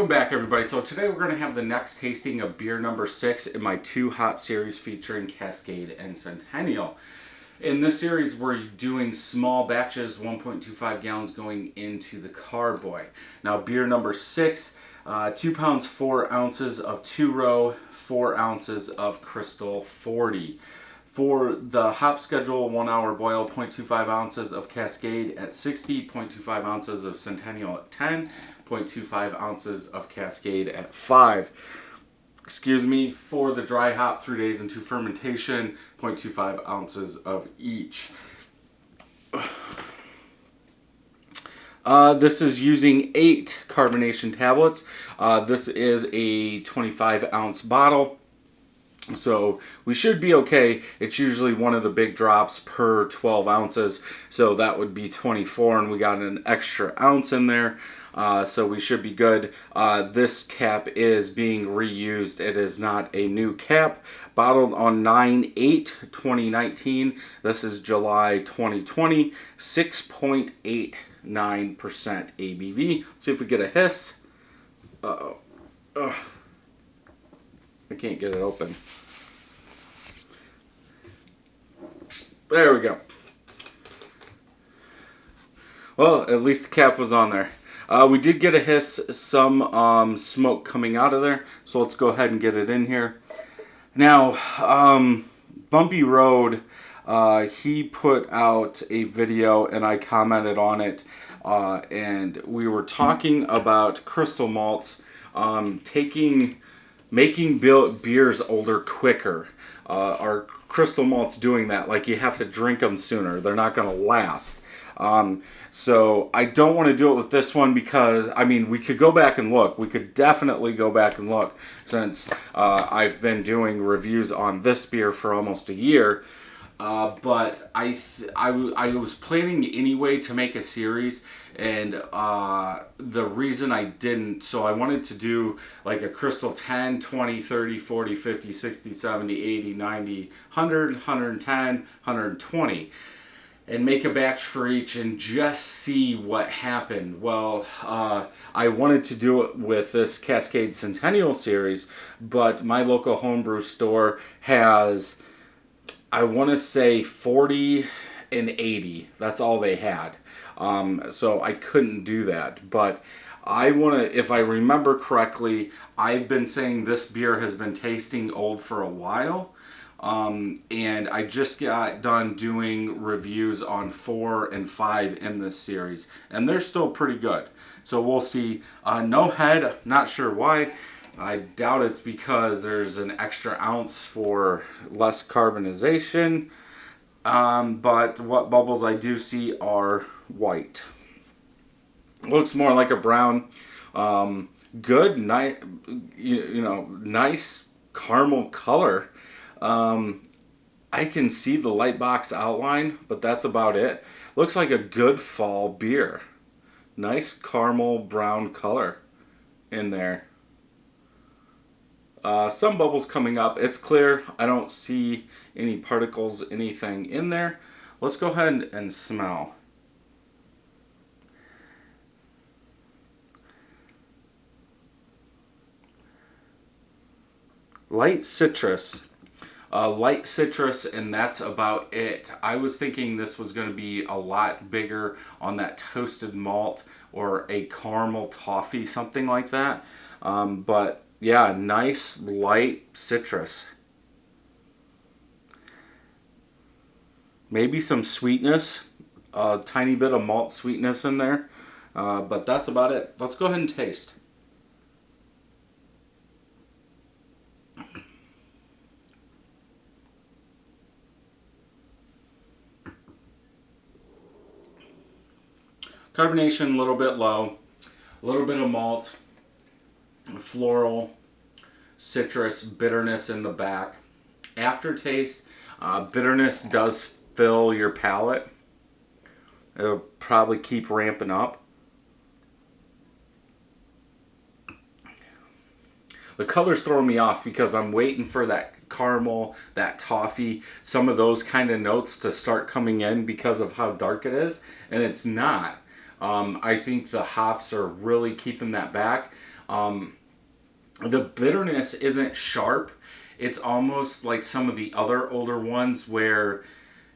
Welcome back, everybody. So today we're going to have the next tasting of beer number 6 in my 2-hop series featuring Cascade and Centennial. In this series, we're doing small batches, 1.25 gallons going into the carboy. Now, beer number 6, 2 pounds, 4 ounces of 2-row, 4 ounces of Crystal 40. For the hop schedule, 1 hour boil, 0.25 ounces of Cascade at 60, 0.25 ounces of Centennial at 10, 0.25 ounces of Cascade at 5. Excuse me. For the dry hop, 3 days into fermentation, 0.25 ounces of each. This is using 8 carbonation tablets. This is a 25 ounce bottle. So we should be okay. It's usually one of the big drops per 12 ounces. So that would be 24, and we got an extra ounce in there. So we should be good. This cap is being reused. It is not a new cap. Bottled on 9/8/2019. This is July 2020. 6.89% ABV. Let's see if we get a hiss. Uh-oh. Ugh. I can't get it open. There we go. Well, at least the cap was on there. We did get a hiss, some smoke coming out of there. So let's go ahead and get it in here. Now, Bumpy Road, he put out a video and I commented on it. And we were talking about crystal malts making beers older quicker. Are crystal malts doing that? Like, you have to drink them sooner. They're not going to last. So I don't want to do it with this one because, I mean, we could go back and look. We could definitely go back and look since I've been doing reviews on this beer for almost a year. But I was planning anyway to make a series, and the reason I didn't, so I wanted to do like a Crystal 10, 20, 30, 40, 50, 60, 70, 80, 90, 100, 110, 120. And make a batch for each and just see what happened. Well, I wanted to do it with this Cascade Centennial series, but my local homebrew store has, I want to say 40 and 80. That's all they had. So I couldn't do that. But I want to, if I remember correctly, I've been saying this beer has been tasting old for a while. And I just got done doing reviews on 4 and 5 in this series, and they're still pretty good. So we'll see. No head, not sure why. I doubt it's because there's an extra ounce for less carbonization. But what bubbles I do see are white. Looks more like a brown. Good, nice, nice caramel color. I can see the light box outline, but that's about it. Looks like a good fall beer. Nice caramel brown color in there. Some bubbles coming up. It's clear. I don't see any particles, anything in there. Let's go ahead and smell. Light citrus. Light citrus, and that's about it. I was thinking this was going to be a lot bigger on that toasted malt or a caramel toffee, something like that. But yeah, nice light citrus. Maybe some sweetness, a tiny bit of malt sweetness in there. But that's about it. Let's go ahead and taste. Carbonation a little bit low, a little bit of malt, floral, citrus, bitterness in the back. Aftertaste, bitterness does fill your palate. It'll probably keep ramping up. The color's throwing me off because I'm waiting for that caramel, that toffee, some of those kind of notes to start coming in because of how dark it is, and it's not. I think the hops are really keeping that back. The bitterness isn't sharp. It's almost like some of the other older ones where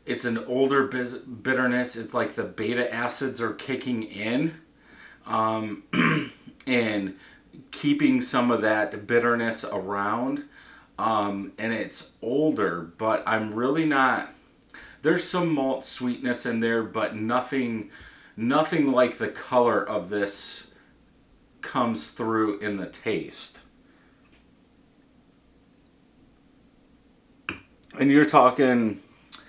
it's an older bitterness. It's like the beta acids are kicking in, and keeping some of that bitterness around. And it's older, but I'm really not. There's some malt sweetness in there, but nothing like the color of this comes through in the taste. And you're talking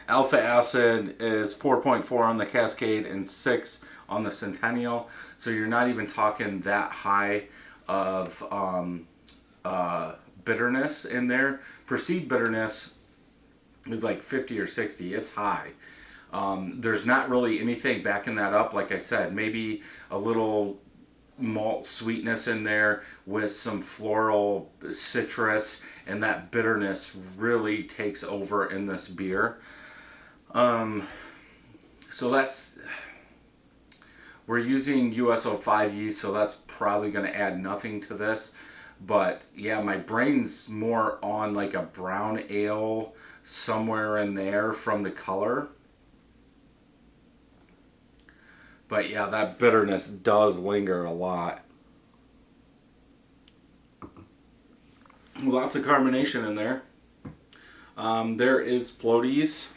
alpha acid is 4.4 on the Cascade and 6 on the Centennial. So you're not even talking that high of bitterness in there. Perceived bitterness is like 50 or 60. It's high. There's not really anything backing that up. Like I said, maybe a little malt sweetness in there with some floral citrus, and that bitterness really takes over in this beer. So we're using USO5 yeast, so that's probably going to add nothing to this. But yeah, my brain's more on like a brown ale somewhere in there from the color. But yeah, that bitterness does linger a lot. Lots of carbonation in there. There is floaties.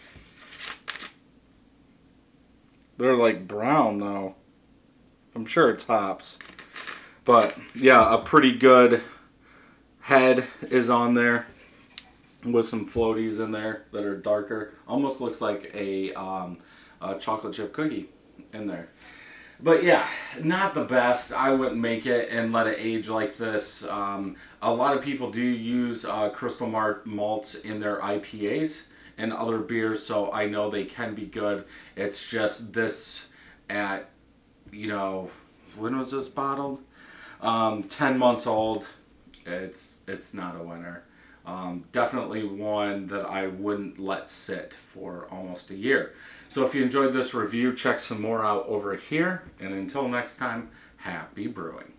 They're like brown though. I'm sure it's hops. But yeah, a pretty good head is on there with some floaties in there that are darker. Almost looks like a chocolate chip cookie in there. But yeah, not the best. I wouldn't make it and let it age like this. A lot of people do use crystal malts in their IPAs and other beers, so I know they can be good. It's just this at, when was this bottled? 10 months old. It's not a winner. Definitely one that I wouldn't let sit for almost a year. So if you enjoyed this review, check some more out over here. And until next time, happy brewing.